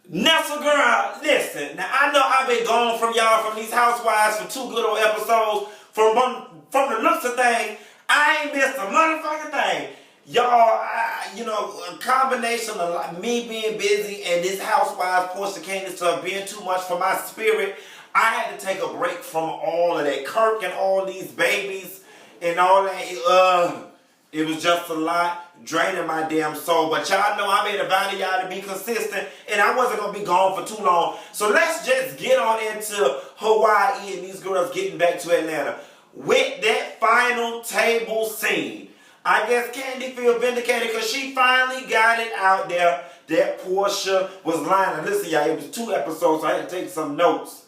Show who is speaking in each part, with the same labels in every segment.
Speaker 1: Nestle girl, listen. Now I know I've been gone from y'all from these Housewives for 2 good old episodes. From the looks of things, I ain't missed a motherfucking thing. Y'all, a combination of like me being busy and this Housewives Portia Candy stuff being too much for my spirit. I had to take a break from all of that Kirk and all these babies and all that. It was just a lot, draining my damn soul. But y'all know I made a vow to y'all to be consistent, and I wasn't going to be gone for too long. So let's just get on into Hawaii and these girls getting back to Atlanta. With that final table scene, I guess Candy feel vindicated because she finally got it out there that Portia was lying. Now listen, y'all, it was 2 episodes, so I had to take some notes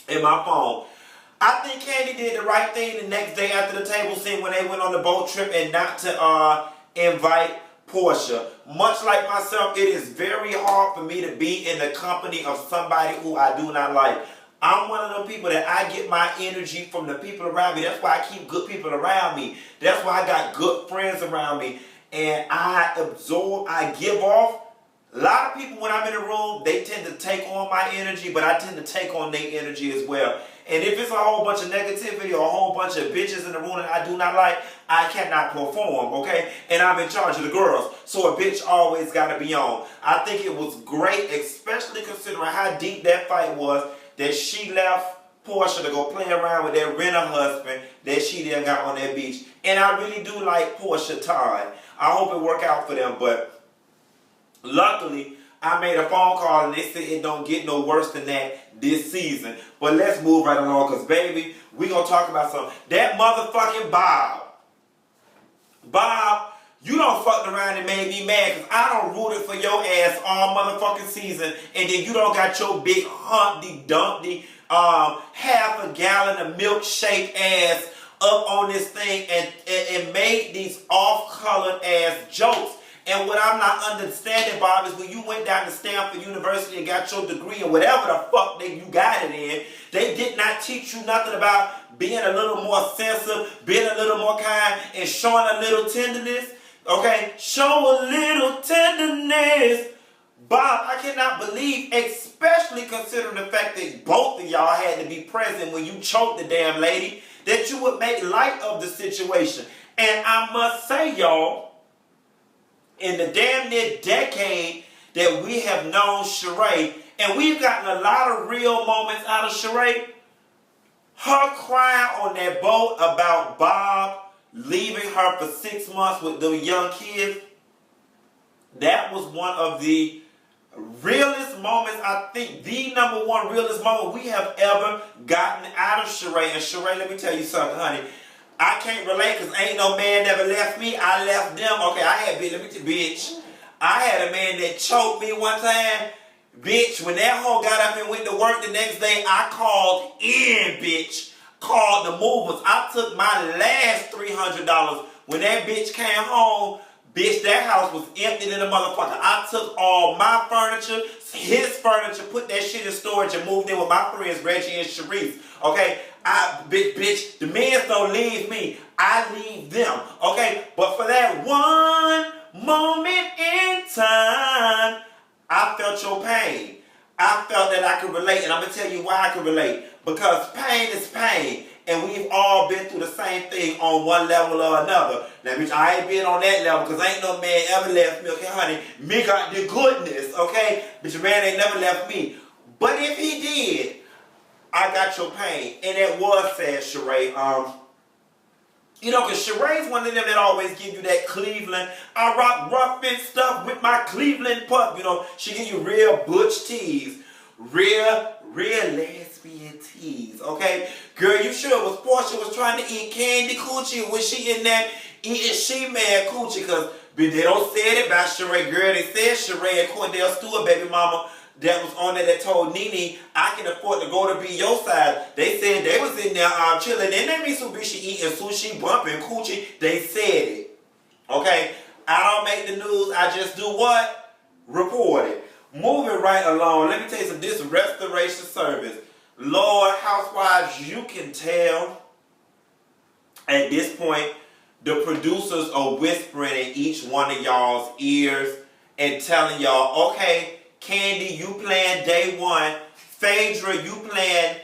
Speaker 1: in my phone. I think Candy did the right thing the next day after the table scene when they went on the boat trip and not to invite Portia. Much like myself, it is very hard for me to be in the company of somebody who I do not like. I'm one of them people that I get my energy from the people around me. That's why I keep good people around me. That's why I got good friends around me. And I absorb, I give off. A lot of people, when I'm in a room, they tend to take on my energy, but I tend to take on their energy as well. And if it's a whole bunch of negativity or a whole bunch of bitches in the room that I do not like, I cannot perform, okay? And I'm in charge of the girls, so a bitch always got to be on. I think it was great, especially considering how deep that fight was, that she left Portia to go play around with that renter husband that she then got on that beach. And I really do like Portia Todd. I hope it work out for them, but luckily, I made a phone call and they said it don't get no worse than that this season. But let's move right along because, baby, we going to talk about something. That motherfucking Bob. Bob, you done fucked around and made me mad because I done rooted for your ass all motherfucking season and then you done got your big Humpty Dumpty half a gallon of milkshake ass up on this thing and made these off-colored ass jokes. And what I'm not understanding, Bob, is when you went down to Stanford University and got your degree or whatever the fuck you got it in, they did not teach you nothing about being a little more sensitive, being a little more kind, and showing a little tenderness. Okay? Show a little tenderness. Bob, I cannot believe, especially considering the fact that both of y'all had to be present when you choked the damn lady, that you would make light of the situation. And I must say, y'all, in the damn near decade that we have known Sheree, and we've gotten a lot of real moments out of Sheree, her crying on that boat about Bob leaving her for 6 months with the young kids, that was one of the realest moments, I think the number one realest moment we have ever gotten out of Sheree. And Sheree, let me tell you something, honey. I can't relate because ain't no man never left me. I left them. Okay, I had, bitch. I had a man that choked me one time. Bitch, when that hoe got up and went to work the next day, I called in, bitch. Called the movers. I took my last $300. When that bitch came home, bitch, that house was empty than a motherfucker. I took all my furniture, his furniture, put that shit in storage and moved in with my friends Reggie and Sheree. Okay? Bitch, the men don't leave me. I leave them. Okay? But for that one moment in time, I felt your pain. I felt that I could relate. And I'm going to tell you why I could relate. Because pain is pain. And we've all been through the same thing on one level or another. Now, bitch, I ain't been on that level because ain't no man ever left me. Okay, honey? Me got the goodness. Okay? Bitch, a man ain't never left me. But if he did, I got your pain. And it was sad, Sheree. Because Sheree's one of them that always give you that Cleveland. I rock rough and stuff with my Cleveland pup. She give you real butch tease. Real lesbian tease. Okay? Girl, you sure it was Portia was trying to eat candy coochie? Or was she in there eating she-man coochie? Because they don't say it about Sheree. Girl, they said Sheree and Cordell Stewart, baby mama, that was on there that told Nene, I can afford to go to be your side. They said they was in there chilling in that Mitsubishi eating sushi, bumping coochie. They said it. Okay? I don't make the news. I just do what? Report it. Moving right along, let me tell you something. This restoration service. Lord, Housewives, you can tell at this point the producers are whispering in each one of y'all's ears and telling y'all, okay, Candy, you playing day 1. Phaedra, you playing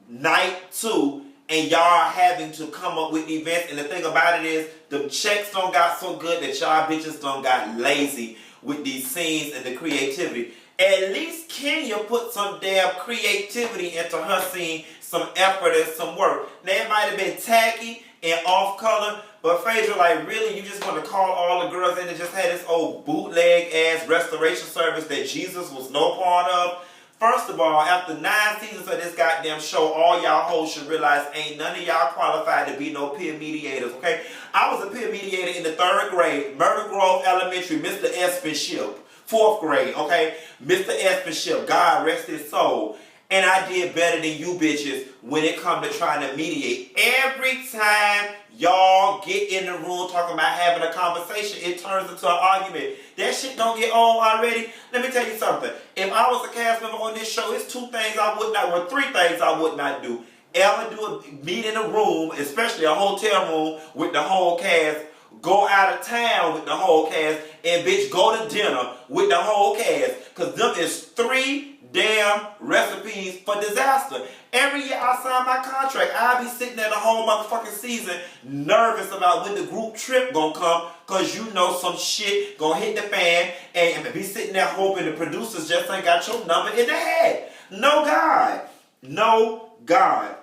Speaker 1: night 2. And y'all are having to come up with events. And the thing about it is, the checks don't got so good that y'all bitches don't got lazy with these scenes and the creativity. At least Kenya put some damn creativity into her scene, some effort and some work. Now it might have been tacky and off color, but Phaedra, like, really, you just want to call all the girls in and just have this old bootleg ass restoration service that Jesus was no part of? First of all, after 9 seasons of this goddamn show, all y'all hoes should realize ain't none of y'all qualified to be no peer mediators, okay? I was a peer mediator in the 3rd grade, Myrtle Grove Elementary, Mr. Espenship. 4th grade, okay? Mr. Espenship, God rest his soul. And I did better than you bitches when it come to trying to mediate. Every time y'all get in the room talking about having a conversation, it turns into an argument. That shit don't get old already. Let me tell you something. If I was a cast member on this show, it's 2 things I would not, well, 3 things I would not do. Ever do a meet in a room, especially a hotel room with the whole cast, go out of town with the whole cast, and bitch, go to dinner with the whole cast. Because them is 3 damn recipes for disaster. Every year I sign my contract, I'll be sitting there the whole motherfucking season nervous about when the group trip gonna come, because you know some shit gonna hit the fan, and be sitting there hoping the producers just ain't got your number in the head. No God. No God.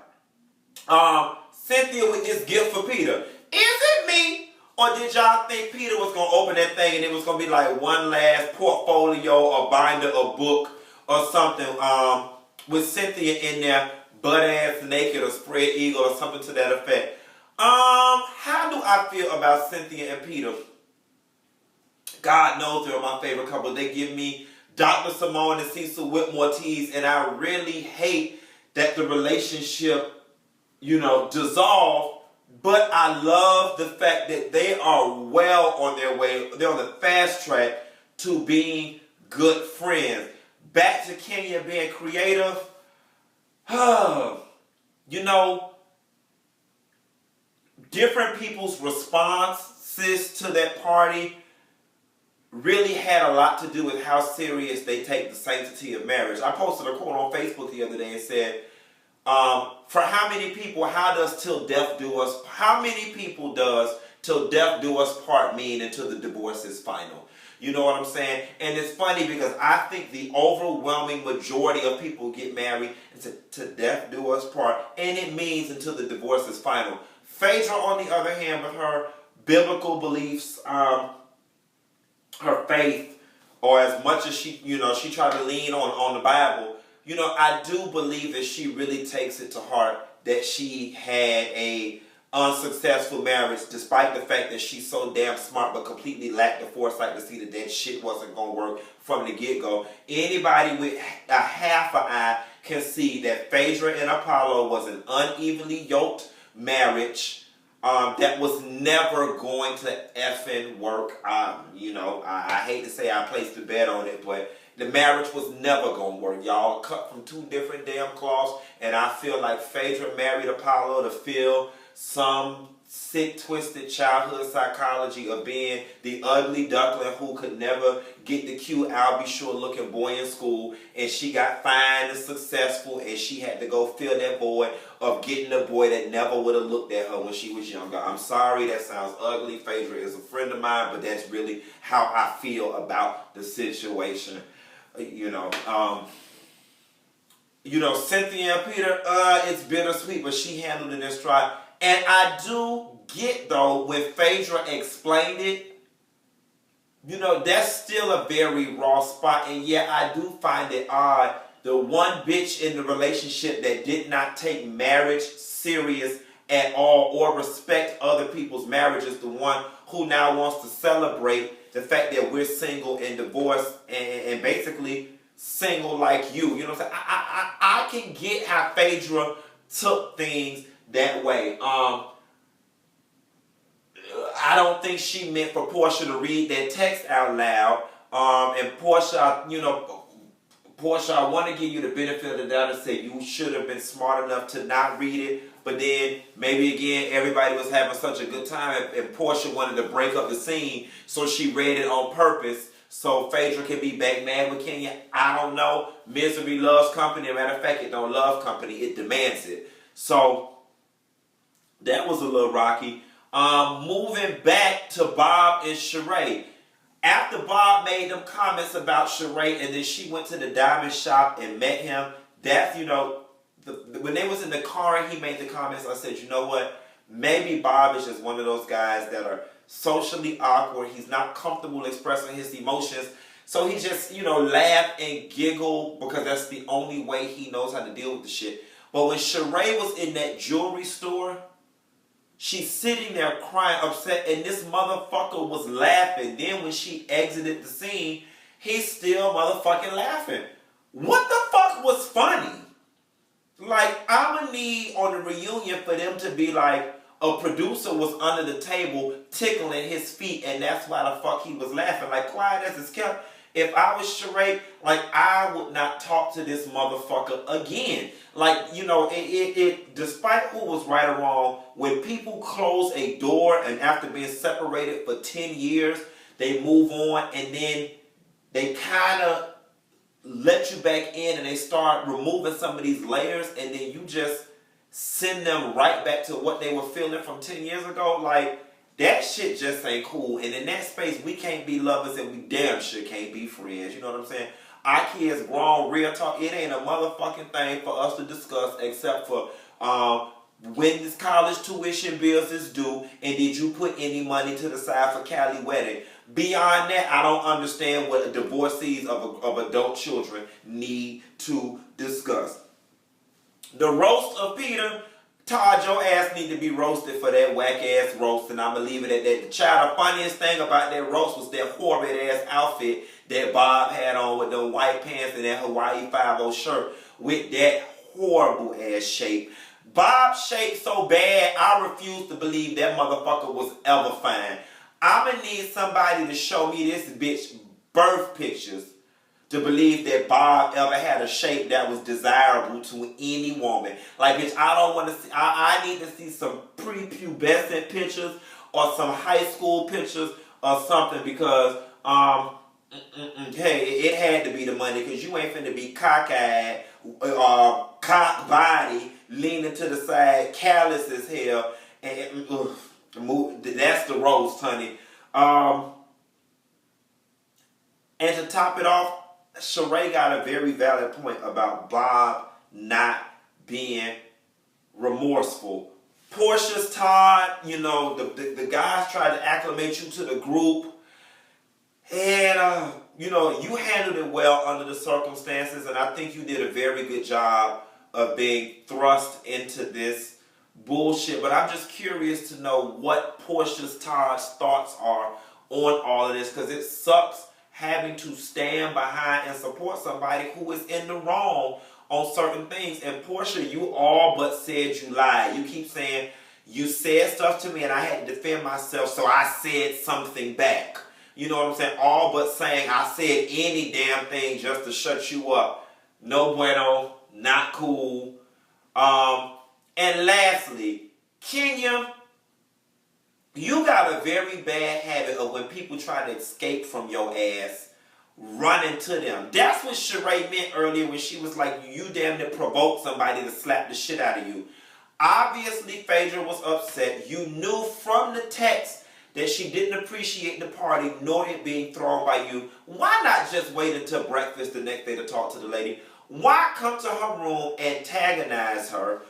Speaker 1: Cynthia with this gift for Peter. Is it me? Or did y'all think Peter was going to open that thing and it was going to be like one last portfolio or binder or book or something with Cynthia in there, butt-ass naked or spread eagle or something to that effect? How do I feel about Cynthia and Peter? God knows they're my favorite couple. They give me Dr. Simone and Cecil Whitmore tease, and I really hate that the relationship, dissolved. But I love the fact that they are well on their way. They're on the fast track to being good friends. Back to Kenya being creative. Different people's responses to that party really had a lot to do with how serious they take the sanctity of marriage. I posted a quote on Facebook the other day and said, for how many people, how does till death do us, how many people does till death do us part mean until the divorce is final? You know what I'm saying? And it's funny because I think the overwhelming majority of people get married and to death do us part, and it means until the divorce is final. Phaedra, on the other hand, with her biblical beliefs, her faith, or as much as she tried to lean on the Bible, I do believe that she really takes it to heart that she had a unsuccessful marriage, despite the fact that she's so damn smart but completely lacked the foresight to see that shit wasn't going to work from the get-go. Anybody with a half an eye can see that Phaedra and Apollo was an unevenly yoked marriage that was never going to effing work. I hate to say I placed a bet on it, but the marriage was never going to work. Y'all cut from 2 different damn cloths, and I feel like Phaedra married Apollo to fill some sick, twisted childhood psychology of being the ugly duckling who could never get the cute, I'll be sure looking boy in school, and she got fine and successful, and she had to go fill that void of getting a boy that never would have looked at her when she was younger. I'm sorry, that sounds ugly. Phaedra is a friend of mine, but that's really how I feel about the situation. Cynthia and Peter, it's bittersweet, but she handled it in stride. And I do get, though, when Phaedra explained it, that's still a very raw spot. And yeah, I do find it odd. The one bitch in the relationship that did not take marriage serious at all or respect other people's marriages, the one who now wants to celebrate the fact that we're single and divorced and basically single like you. You know what I'm saying? I can get how Phaedra took things that way. I don't think she meant for Portia to read that text out loud. And Portia, Portia, I want to give you the benefit of the doubt and say you should have been smart enough to not read it. But then, maybe again, everybody was having such a good time and Portia wanted to break up the scene, so she read it on purpose so Phaedra can be back mad with Kenya. I don't know. Misery loves company. Matter of fact, it don't love company. It demands it. So that was a little rocky. Moving back to Bob and Sheree. After Bob made them comments about Sheree and then she went to the diamond shop and met him, that's, when they was in the car and he made the comments, I said, you know what? Maybe Bob is just one of those guys that are socially awkward. He's not comfortable expressing his emotions. So he just, laugh and giggle because that's the only way he knows how to deal with the shit. But when Sheree was in that jewelry store, she's sitting there crying, upset, and this motherfucker was laughing. Then when she exited the scene, he's still motherfucking laughing. What the fuck was funny? Like, I'ma need on the reunion for them to be like, a producer was under the table tickling his feet, and that's why the fuck he was laughing. Like, quiet as it's kept. If I was Sheree, like, I would not talk to this motherfucker again. Like, despite who was right or wrong, when people close a door and after being separated for 10 years, they move on and then they kind of let you back in and they start removing some of these layers and then you just send them right back to what they were feeling from 10 years ago. Like, that shit just ain't cool. And in that space, we can't be lovers and we damn sure can't be friends. You know what I'm saying? Our kids grown, real talk. It ain't a motherfucking thing for us to discuss except for when this college tuition bills is due and did you put any money to the side for Cali wedding. Beyond that, I don't understand what divorcees of adult children need to discuss. The roast of Peter, Todd, your ass need to be roasted for that whack ass roast, and I'ma leave it at that. The child, the funniest thing about that roast was that horrid ass outfit that Bob had on with the white pants and that Hawaii 5-0 shirt with that horrible ass shape. Bob's shape so bad, I refuse to believe that motherfucker was ever fine. I'ma need somebody to show me this bitch birth pictures to believe that Bob ever had a shape that was desirable to any woman. Like, bitch, I don't want to see, I need to see some prepubescent pictures or some high school pictures or something because, hey, it had to be the money because you ain't finna be cockeyed, cock body, leaning to the side, callous as hell, and that's the roast, honey. And to top it off, Sheree got a very valid point about Bob not being remorseful. Portia's Todd, the guys tried to acclimate you to the group. And, you handled it well under the circumstances. And I think you did a very good job of being thrust into this bullshit. But I'm just curious to know what Portia's Todd's thoughts are on all of this. Because it sucks having to stand behind and support somebody who is in the wrong on certain things. And Portia, you all but said you lied. You keep saying you said stuff to me and I had to defend myself, so I said something back. You know what I'm saying? All but saying I said any damn thing just to shut you up. No bueno, not cool. And lastly, Kenya, you got a very bad habit of when people try to escape from your ass, running to them. That's what Sheree meant earlier when she was like, you damn near provoked somebody to slap the shit out of you. Obviously, Phaedra was upset. You knew from the text that she didn't appreciate the party nor it being thrown by you. Why not just wait until breakfast the next day to talk to the lady? Why come to her room, antagonize her,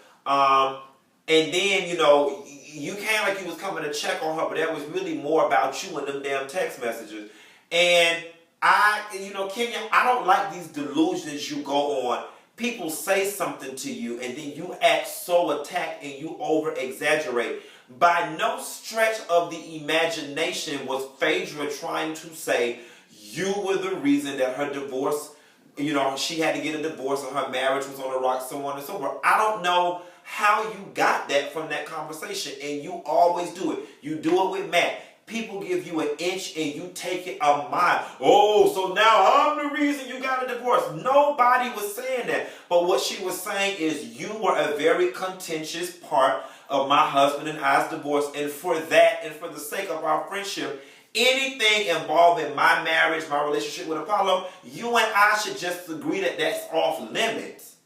Speaker 1: and then, you came like you was coming to check on her, but that was really more about you and them damn text messages. And Kenya, I don't like these delusions you go on. People say something to you and then you act so attacked and you over-exaggerate. By no stretch of the imagination was Phaedra trying to say you were the reason that her divorce, she had to get a divorce or her marriage was on the rocks, so on and so forth. I don't know how you got that from that conversation, and you always do it. You do it with Matt. People give you an inch and you take it a mile. Oh, so now I'm the reason you got a divorce. Nobody was saying that. But what she was saying is you were a very contentious part of my husband and I's divorce. And for that, and for the sake of our friendship, anything involving my marriage, my relationship with Apollo, you and I should just agree that that's off limits.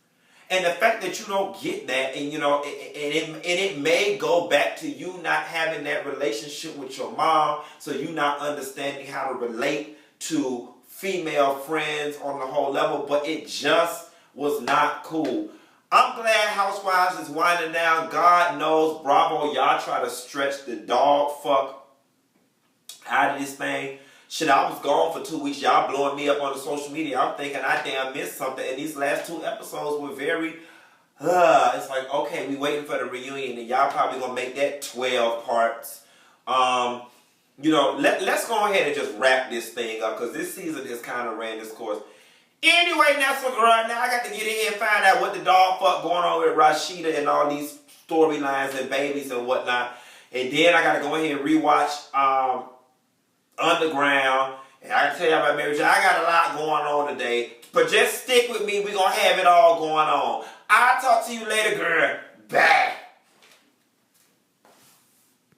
Speaker 1: And the fact that you don't get that, and it may go back to you not having that relationship with your mom, so you not understanding how to relate to female friends on the whole level, but it just was not cool. I'm glad Housewives is winding down. God knows, bravo, y'all try to stretch the dog fuck out of this thing. Shit, I was gone for 2 weeks. Y'all blowing me up on the social media. I'm thinking I damn missed something. And these last 2 episodes were very, it's like, okay, we waiting for the reunion. And y'all probably going to make that 12 parts. Let's go ahead and just wrap this thing up. Because this season has kind of ran this course. Anyway, that's what girl. Now I got to get in here and find out what the dog fuck going on with Rashida and all these storylines and babies and whatnot. And then I got to go ahead and rewatch Underground. And I can tell y'all about Mary J. I got a lot going on today. But just stick with me. We're going to have it all going on. I'll talk to you later, girl. Bye.